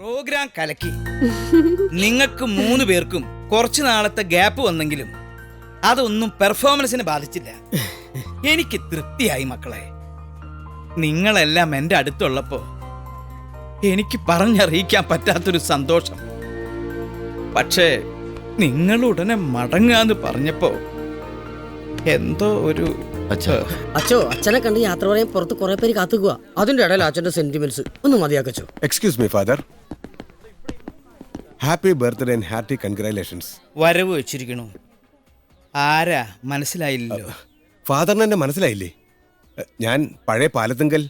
Programme കലക്കി. നിങ്ങൾക്ക് 3 പേർക്കും കുറച്ചു നാളത്തെ ഗ്യാപ്പ് വന്നെങ്കിലും അതൊന്നും പെർഫോമൻസിനെ ബാധിച്ചില്ല. എനിക്ക് തൃപ്തിയായി മക്കളെ. നിങ്ങളെല്ലാം എൻ്റെ അടുത്തുള്ളപ്പോ എനിക്ക് പറഞ്ഞറിയിക്കാൻ പറ്റാത്തൊരു സന്തോഷം. പക്ഷേ നിങ്ങൾ ഉടനെ മടങ്ങാന്ന് പറഞ്ഞപ്പോ എന്തോ ഒരു അച്ഛോ, അച്ഛനെ കണ്ട് യാത്ര പറയാൻ പുറത്ത് കുറെ പേര് കാത്തുക്കുക. അതിന്റെ ഇടയിൽ അച്ഛന്റെ സെന്റിമെന്റ്സ് ഒന്ന് മതിയാക്കച്ചോ. Excuse me father. Happy birthday and hearty congratulations. വരവ് വെച്ചിരിക്കണു. ആരാ മനസ്സിലായില്ലല്ലോ. ഫാദറിന് എന്നെ മനസ്സിലായില്ലേ? ഞാൻ പഴയ പാലത്തുങ്കൽ.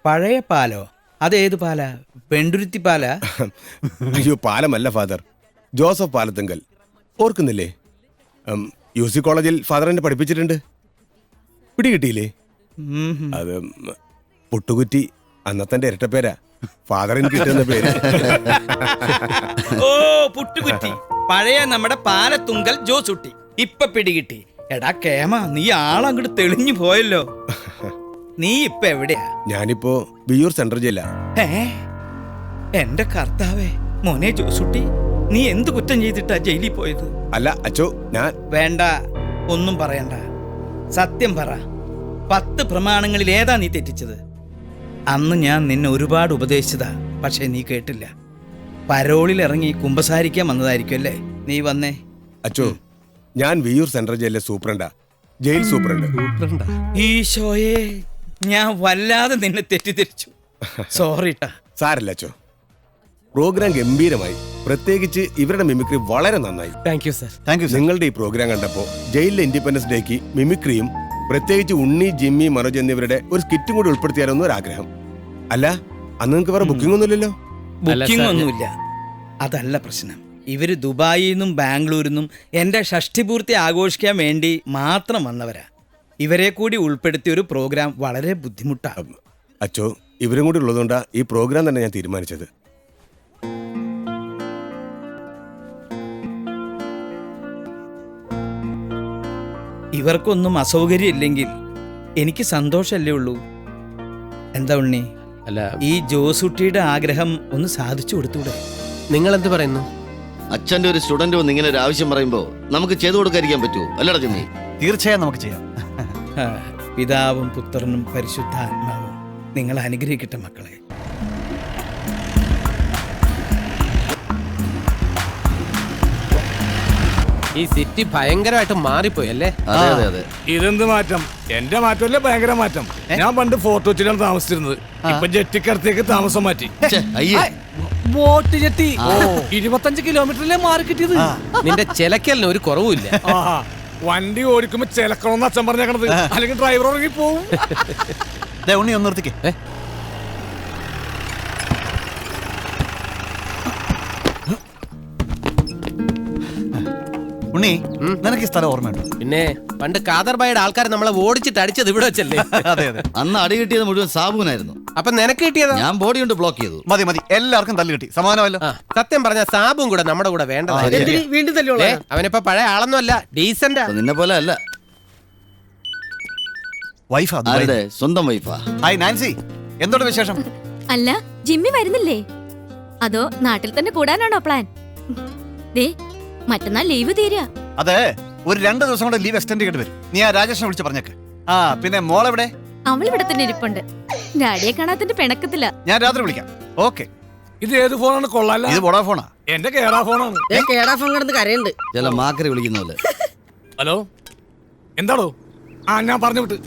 പഴയ പാലോ? അതേത് പാലാ? വെണ്ടുരുത്തി പാലാ? അയ്യോ, പാലമല്ല ഫാദർ, ജോസഫ് പാലത്തുങ്കൽ. ഓർക്കുന്നില്ലേ? UC കോളേജിൽ ഫാദർ എന്നെ പഠിപ്പിച്ചിട്ടുണ്ട്. പിടികിട്ടിയില്ലേ? അത് പുട്ടുകുറ്റി, അന്നത്തെ ഇരട്ടപ്പേരാ. ഫാദറിന് കിട്ടുന്ന പേര്. ഓ, പുട്ടുകുറ്റി. പഴയ നമ്മുടെ പാലത്തുങ്കൽ ജോസുട്ടി. ഇപ്പൊ പിടികിട്ടി. എടാ കേമ, നീ ആളങ്ങോട്ട് തെളിഞ്ഞു പോയല്ലോ. നീ ഇപ്പൊ എവിടെയാ? ഞാനിപ്പോ വിയൂർ സെൻട്രൽ ജയില. എന്റെ കർത്താവേ, മോനെ ജോസുട്ടി, നീ എന്ത് കുറ്റം ചെയ്തിട്ടാ ജയിലിൽ പോയത്? അല്ല അച്ചോ, ഞാൻ... വേണ്ട, ഒന്നും പറയണ്ട. സത്യം പറ. 10 പ്രമാണങ്ങളിൽ ഏതാ നീ തെറ്റിച്ചത്? അന്ന് ഞാൻ നിന്നെ ഒരുപാട് ഉപദേശിച്ചതാ, പക്ഷെ നീ കേട്ടില്ല. പരോളിൽ ഇറങ്ങി കുമ്പസാരിക്കാൻ വന്നതായിരിക്കും അല്ലേ നീ വന്നേ? അച്ചോ, ഞാൻ വിയൂർ സെൻട്രൽ ജയിലിലെ സൂപ്രണ്ടാ, ജയിൽ സൂപ്രണ്ട്. ഈശോയെ, ഞാൻ വല്ലാതെ നിന്നെ തെറ്റിദ്ധരിച്ചു. സോറിട്ടാ. സാരല്ല അച്ചോ, പ്രോഗ്രാം ഗംഭീരമായി. പ്രത്യേകിച്ച് ഇവരുടെ മിമിക്രി വളരെ നന്നായി. Thank you sir. നിങ്ങളുടെ ഈ പ്രോഗ്രാം കണ്ടപ്പോ ജയിലിലെ ഇൻഡിപെൻഡൻസ് ഡേക്ക് മിമിക്രിയും പ്രത്യേകിച്ച് ഉണ്ണി, ജിമ്മി, മനോജ് എന്നിവരുടെ ഒരു സ്കിറ്റും കൂടി ഉൾപ്പെടുത്തിയാലൊന്നും ഒരു ആഗ്രഹം. അല്ല, അന്ന് നിങ്ങൾക്ക് വേറെ ബുക്കിംഗ് ഒന്നുമില്ലല്ലോ? ബുക്കിംഗ് ഒന്നുമില്ല. അതല്ല പ്രശ്നം. ഇവര് ദുബായിൽ നിന്നും ബാംഗ്ലൂരിൽ നിന്നും എന്റെ ഷഷ്ടിപൂർത്തി ആഘോഷിക്കാൻ വേണ്ടി മാത്രം വന്നവരാ. ഇവരെ കൂടി ഉൾപ്പെടുത്തിയ ഒരു പ്രോഗ്രാം വളരെ ബുദ്ധിമുട്ടാണ്. അച്ചോ, ഇവരും കൂടി ഉള്ളതുകൊണ്ടാ ഈ പ്രോഗ്രാം തന്നെ ഞാൻ തീരുമാനിച്ചത്. ഇവർക്കൊന്നും അസൗകര്യം ഇല്ലെങ്കിൽ എനിക്ക് സന്തോഷമല്ലേ ഉള്ളൂ. എന്താ ഉണ്ണി? അല്ല, ഈ ജോസുട്ടിയുടെ ആഗ്രഹം ഒന്ന് സാധിച്ചു കൊടുത്തൂടെ? നിങ്ങൾ എന്ത് പറയുന്നു? അച്ഛന്റെ ഒരു സ്റ്റുഡന്റ് വന്ന് ഇങ്ങനെ ഒരു ആവശ്യം പറയുമ്പോ നമുക്ക് ചെയ്തു കൊടുക്കാതിരിക്കാൻ പറ്റുമോ? അല്ലടാ ജിമ്മി? തീർച്ചയായും നമുക്ക് ചെയ്യാം. പിതാവും പുത്രനും പരിശുദ്ധാത്മാവും നിങ്ങൾ അനുഗ്രഹിക്കട്ടെ മക്കളെ. ഈ സിറ്റി ഭയങ്കരമായിട്ട് മാറിപ്പോയി അല്ലേ? അതെ അതെ അതെ. ഇതെന്ത് മാറ്റം? എന്റെ മാറ്റമല്ലേ ഭയങ്കര മാറ്റം. ഞാൻ പണ്ട് ഫോർട്ട് കൊച്ചിയിലാണ് താമസിച്ചിരുന്നത്. ഇപ്പൊ ജെട്ടിക്കടുത്തേക്ക് താമസം മാറ്റി. അയ്യേ, ബോട്ട് ജെട്ടി 25 കിലോമീറ്ററിലെ മാറി കിട്ടിയത്. നിന്റെ ചെലക്കലിന് ഒരു കുറവുമില്ല. വണ്ടി ഓടിക്കുമ്പോ ചെലക്കണമെന്ന് അച്ഛൻ പറഞ്ഞേക്കണത്, അല്ലെങ്കിൽ ഡ്രൈവർ ഇറങ്ങി പോവും. ഉണ്ണി ഒന്ന് നിർത്തിക്കേ. ഉണ്ണി, നിനക്ക് ഈ സ്ഥലം ഓർമ്മയുണ്ടോ? പിന്നെ പണ്ട് കാദർബായുടെ ആൾക്കാർ നമ്മളെ ഓടിച്ചിട്ട് അടിച്ചത് ഇവിടെ വെച്ചല്ലേ? അതെ അതെ. അന്ന് അടി കിട്ടിയത് മുഴുവൻ സാബുവിനായിരുന്നു. അപ്പൊ നിനക്ക് കിട്ടിയതാ? ഞാൻ ബോഡി കൊണ്ട് ബ്ലോക്ക് ചെയ്തു. മതി മതി, എല്ലാവർക്കും തല്ല് കിട്ടി. സമാനമല്ലോ. സത്യം പറഞ്ഞ സാബും കൂടെ നമ്മുടെ കൂടെ വേണ്ടതാ. വീണ്ടും തല്ലുള്ള അവനിപ്പോ പഴയ ആളൊന്നും അല്ല, ഡീസന്റാ. നിന്നെ പോലെ അല്ല. വൈഫാ? ആരുടെ? സ്വന്തം വൈഫാ. ഹായ് നാൻസി, എന്താണ് വിശേഷം? അല്ല, ജിമ്മി വരുന്നില്ലേ? അതോ നാട്ടിൽ തന്നെ കൂടാനാണോ പ്ലാൻ? ദേ, മറ്റന്നാൾ ലീവ് തീരാ. അതെ, ഒരു 2 ദിവസം കൊണ്ട് ലീവ് എക്സ്റ്റെൻഡ് ചെയ്യേണ്ടി വരും. നീ ആ രാജേഷിനെ വിളിച്ച് പറഞ്ഞേക്ക്. പിന്നെ മോളെവിടെ? അവൾ ഇവിടെ തന്നെ ഇരിപ്പുണ്ട്. ഡാഡിയെ കാണാത്തിന്റെ പിണക്കത്തില്ല. ഞാൻ രാത്രി വിളിക്കാം. ഓക്കെ. ഇത് ഏത് ഫോണാണ്? കൊള്ളാല്ല. ഇത് വോഡാഫോണാ. എന്റെ കേടാ ഫോണാണ്. കേടാ ഫോൺ കിടന്ന് കരയുണ്ട്. ചില മാക്കറി വിളിക്കുന്ന പോലെ. ഹലോ, എന്താടോ? ഞാൻ പറഞ്ഞു വിട്ട്.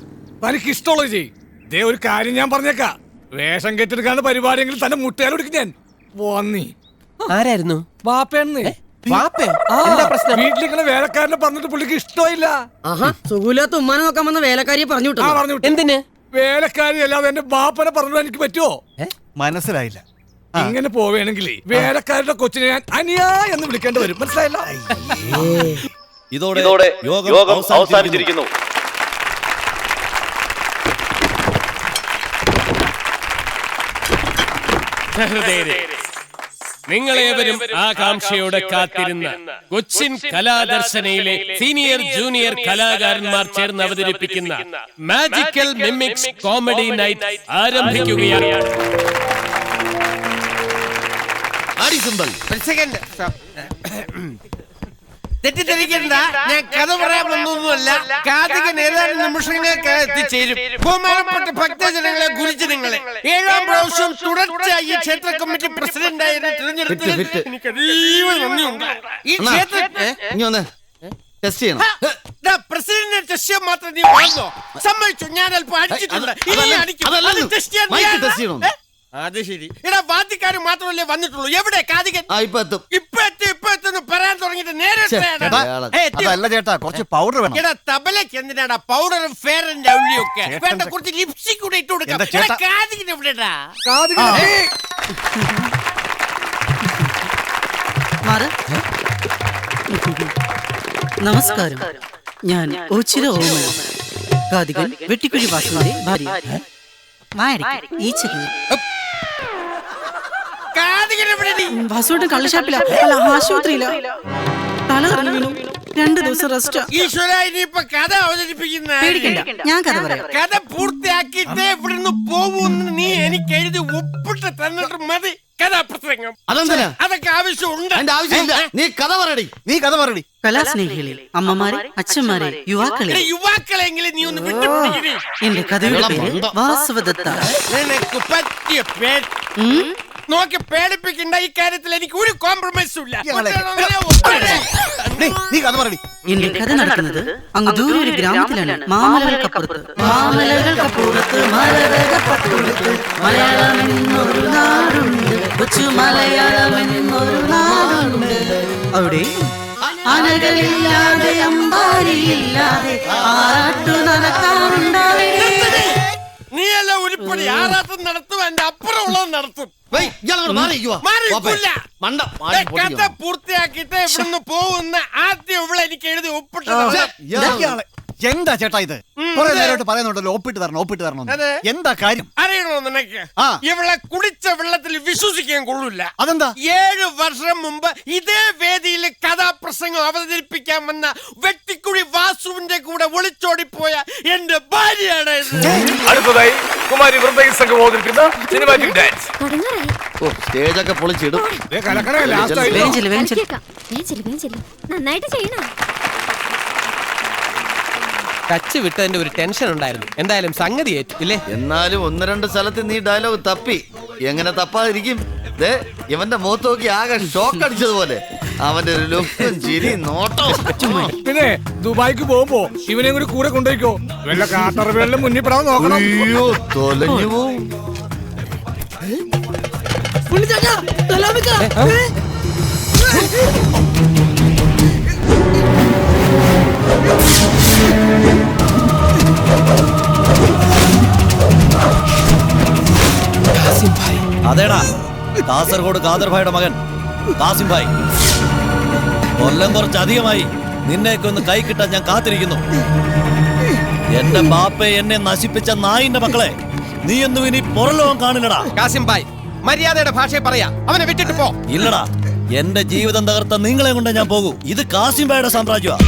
തനിക്ക് ഇഷ്ടമുള്ളത് ചെയ്. ദേ, ഒരു കാര്യം ഞാൻ പറഞ്ഞേക്കാ. വേഷം കെട്ടെടുക്കാണ്ട് പരിപാടിയെങ്കിലും തന്നെ മുട്ടയാലൊടുക്കും ഞാൻ. വന്നി ആരായിരുന്നു? വാപ്പേന്ന്. വീട്ടിലിങ്ങനെ വേലക്കാരനെ പറഞ്ഞിട്ട് പുള്ളിക്ക് ഇഷ്ടമില്ല. സുഖമില്ലാത്ത ഉമ്മാനെ നോക്കാൻ വന്ന വേലക്കാരിയെ പറഞ്ഞു വിട്ടു. പറഞ്ഞു വിട്ടു. എന്തിന്? വേലക്കാരി അല്ലാതെ എന്റെ ബാപ്പനെ പറഞ്ഞു എനിക്ക് പറ്റുമോ? മനസ്സിലായില്ല. ഇങ്ങനെ പോവേണെങ്കിൽ വേലക്കാരുടെ കൊച്ചിനെ ഞാൻ അനിയാ എന്ന് വിളിക്കേണ്ടി വരും. മനസ്സിലായില്ല? ഇതോടെ യോഗം അവസാനിച്ചിരിക്കുന്നു. നിങ്ങളേവരും ആകാംക്ഷയോടെ കാത്തിരുന്ന കൊച്ചിൻ കലാദർശനയിലെ സീനിയർ ജൂനിയർ കലാകാരന്മാർ ചേർന്ന് അവതരിപ്പിക്കുന്ന മാജിക്കൽ മിമിക്സ് കോമഡി നൈറ്റ് ആരംഭിക്കുകയാണ്. Bloody simple. ഒരു സെക്കൻഡ്. തെറ്റിദ്ധരിക്കണ്ട, ഞാൻ കഥ പറയാൻ വന്നൊന്നുമല്ല. കാർത്തികൻ ഏതാനും നിമിഷങ്ങൾക്ക് എത്തിച്ചേരും. ബഹുമാനപ്പെട്ട ഭക്തജനങ്ങളെ, ഗുരുജനങ്ങളെ, 7ാം പ്രാവശ്യം തുടർച്ചയായി ഈ ക്ഷേത്ര കമ്മിറ്റി പ്രസിഡന്റായി തിരഞ്ഞെടുത്തതിൽ എനിക്ക് അതീവ നന്ദിയുണ്ട്. ഈ ക്ഷേത്ര ഇനി വന്ന് ടെസ്റ്റ് ചെയ്യണം. പ്രസിഡന്റിനെ ടെസ്റ്റ് ചെയ്യാൻ മാത്രം നീ വന്നോ? സമ്മതിച്ചു, ഞാൻ അല്പം അടിച്ചിട്ടുണ്ട്. ഇനി അടിക്കും. അത് ടെസ്റ്റ് ചെയ്യാൻ മൈക്ക് ടെസ്റ്റ് ചെയ്യണം. അത് ശരി. എടാ, വാദ്യക്കാര് മാത്രമല്ലേ വന്നിട്ടുള്ളൂ. എവിടെ കാതികൻ? ഇപ്പൊ എത്തും. ഇപ്പൊ എത്തുന്നു പറയാൻ തുടങ്ങിട്ട് നേരെ അതല്ല ചേട്ടാ, കുറച്ച് പൗഡർ വേണം. എടാ, തബലക്ക് എന്തിനാടാ പൗഡറും ഫെയർ ആൻഡ് ലവ്ലിയും ഒക്കെ? വേണ്ട, കുറച്ച് ലിപ്സ്റ്റിക് കൂടെ ഇട്ട് കൊടുക്കാം. എന്താ ചേട്ടാ? കാതികൻ എവിടെടാ? നമസ്കാരം, ഞാൻ ഓച്ചിര ഓമന കാതികൻ വെട്ടിക്കുഴി വാസുവിന്റെ ഭാര്യ. ഈ കാതികൻ എവിടെടി? വാസുവിന്റെ കള്ളുഷാപ്പില, അല്ല ആശുപത്രിയില. തല കറങ്ങി വീണു. 2 ദിവസം റെസ്റ്റ്. ഈശ്വര, ഇനിയിപ്പൊ കഥ അവതരിപ്പിക്കുന്ന പേടിക്കണ്ട, ഞാൻ കഥ പറയാം. കഥ പൂർത്തിയാക്കിയിട്ട് ഇവിടുന്ന് പോവൂന്ന് നീ എനിക്ക് എഴുതി ഒപ്പിട്ട് തന്നിട്ട് മതി കഥാപ്രസംഗം. അതെന്തിനാ? അതൊക്കെ ആവശ്യമുണ്ട്. അതിന്റെ ആവശ്യമില്ല. നീ കഥ പറയടി. കലാസ്നേഹികളെ, അമ്മമാരെ, അച്ഛന്മാരെ, യുവാക്കളെ, യുവാക്കളെങ്കിലും നീ ഒന്ന് വിട്ടുപിടിക്കണേ. എന്റെ കഥയുടെ പേര് വാസവദത്ത. നിനക്ക് പറ്റിയ പേര്. നോക്കി പേടിപ്പിക്കണ്ട. ഈ കാര്യത്തിൽ എനിക്ക് ഒരു കോംപ്രമൈസും ഇല്ല. നീ കഥ പറയടി. എന്റെ കഥ നടക്കുന്നത് അങ്ങ് ദൂരെ ഒരു ഗ്രാമത്തിലാണ്. മാമലകൾക്കപ്പുറത്ത് മലകൾക്കപ്പുറത്ത് മലയാളം എന്നൊരു നാടുണ്ട്. കൊച്ചു മലയാളം എന്നൊരു നാടുണ്ട്. അവിടെ ആനകളില്ലാതെ അമ്പാരിയില്ലാതെ ആറാട്ടു നടക്കാറുണ്ടാവേ. നീയല്ല ഉരുപ്പടി. ആറാട്ടം നടത്തും, എന്റെ അപ്പുറം ഉള്ളത് നടത്തും. കഥ പൂർത്തിയാക്കിയിട്ട് ഇവിടുന്ന് പോകുന്ന ആദ്യം ഇവിടെ എനിക്ക് എഴുതി ഒപ്പിട്ടത്. എന്താ ചേട്ടാ ഇത്? കുറെ നേരമായിട്ട് പറയുന്നുണ്ടല്ലോ ഒപ്പിട്ട് തരണം. എന്താ കാര്യം അറിയണോ നിനക്ക്? ഇവളെ കുടിച്ച വെള്ളത്തിൽ വിശ്വസിക്കാൻ കൊള്ളൂല. അതെന്താ? 7 വർഷം മുമ്പ് ഇതേ വേദിയിൽ കഥാപ്രസംഗം അവതരിപ്പിക്കാൻ വന്ന വെട്ടിക്കുഴി വാസുവിന്റെ കൂടെ ഒളിച്ചോടിപ്പോയ എന്റെ ഭാര്യയാണ് ഇത്. അടുത്തതായി കുമാരി വൃന്ദ സംഘം അവതരിപ്പിക്കുന്ന സിനിമാറ്റിക് ഡാൻസ്. സ്റ്റേജൊക്കെ പൊളിച്ചിടും. നന്നായിട്ട് ചെയ്യണം. ടച്ച് വിട്ടതിന്റെ ഒരു ടെൻഷൻ ഉണ്ടായിരുന്നു. എന്തായാലും സംഗതി ഏറ്റു ഇല്ലേ? എന്നാലും 1-2 സ്ഥലത്ത് നീ ഡയലോഗ് തപ്പി. എങ്ങനെ തപ്പാതിരിക്കും? ഇവന്റെ മുഖത്ത് നോക്കി ആകെ ഷോക്ക് അടിച്ചതുപോലെ. അവന്റെ ഒരു ലുക്കും ചിരി നോട്ടവും. പിന്നെ ദുബായിക്ക് പോകുമ്പോ ഇവനെ കൂടെ കൊണ്ടുപോയിക്കോ. വല്ല കാട്ടറവേലിന്റെ മുന്നിൽ പെടാൻ നോക്കണം. അയ്യോ, തൊലഞ്ഞു പോവും. അതേടാ, കാസർഗോഡ് ഖാദർ ഭായിയുടെ മകൻ കാസിം ഭായ്. കൊല്ലം കുറച്ചധികമായി. നിന്നെയൊക്കെ ഒന്ന് കൈ കിട്ടാൻ ഞാൻ കാത്തിരിക്കുന്നു. എന്റെ ബാപ്പയെ എന്നെ നശിപ്പിച്ച നായിന്റെ മക്കളെ നീയൊന്നും ഇനി പുറലോകം കാണില്ലടാ. കാസിം ഭായ്, മര്യാദയുടെ ഭാഷയെ പറയാ. അവനെ വിട്ടിട്ട് പോ. ഇല്ലടാ, എന്റെ ജീവിതം തകർത്ത നിങ്ങളെ കൊണ്ട് ഞാൻ പോകൂ. ഇത് കാസിം ഭായിയുടെ സാമ്രാജ്യമാ.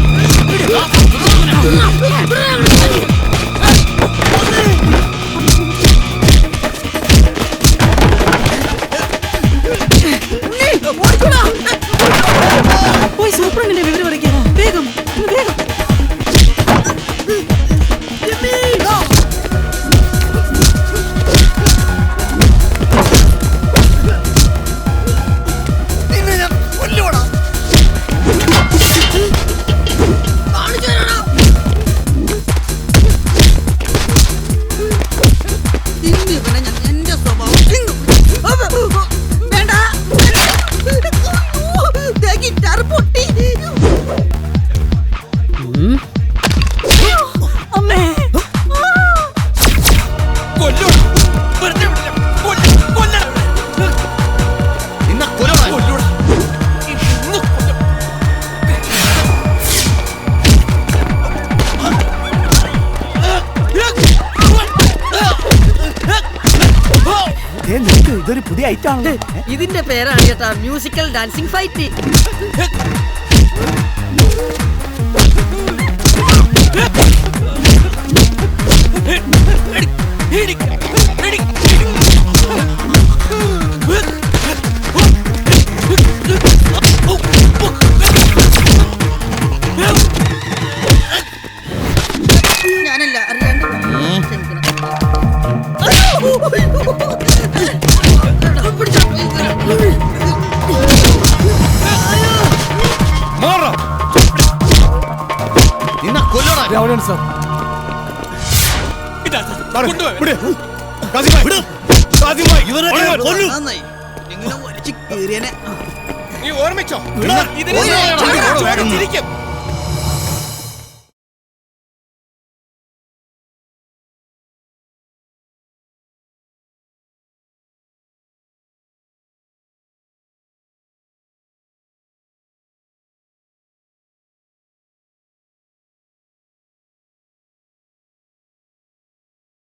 പോയി സൂപ്രണ്ടിന്റെ വിവരം അറിയിക്കാം. വേഗം വേഗം. ഇതൊരു പുതിയ ഐറ്റം. ഇതിന്റെ പേരാണ് കേട്ടാ മ്യൂസിക്കൽ ഡാൻസിംഗ് ഫൈറ്റ്. ഞാനല്ല അറിയാണ്ട് നിന്നെ കൊല്ലണം. എവിടെയാണ് സാർ നന്നായി എങ്ങനെ വലിച്ചു കീറിയനെ നീ ഓർമ്മിച്ചോ കൊല്ലണം. ഇതിനെ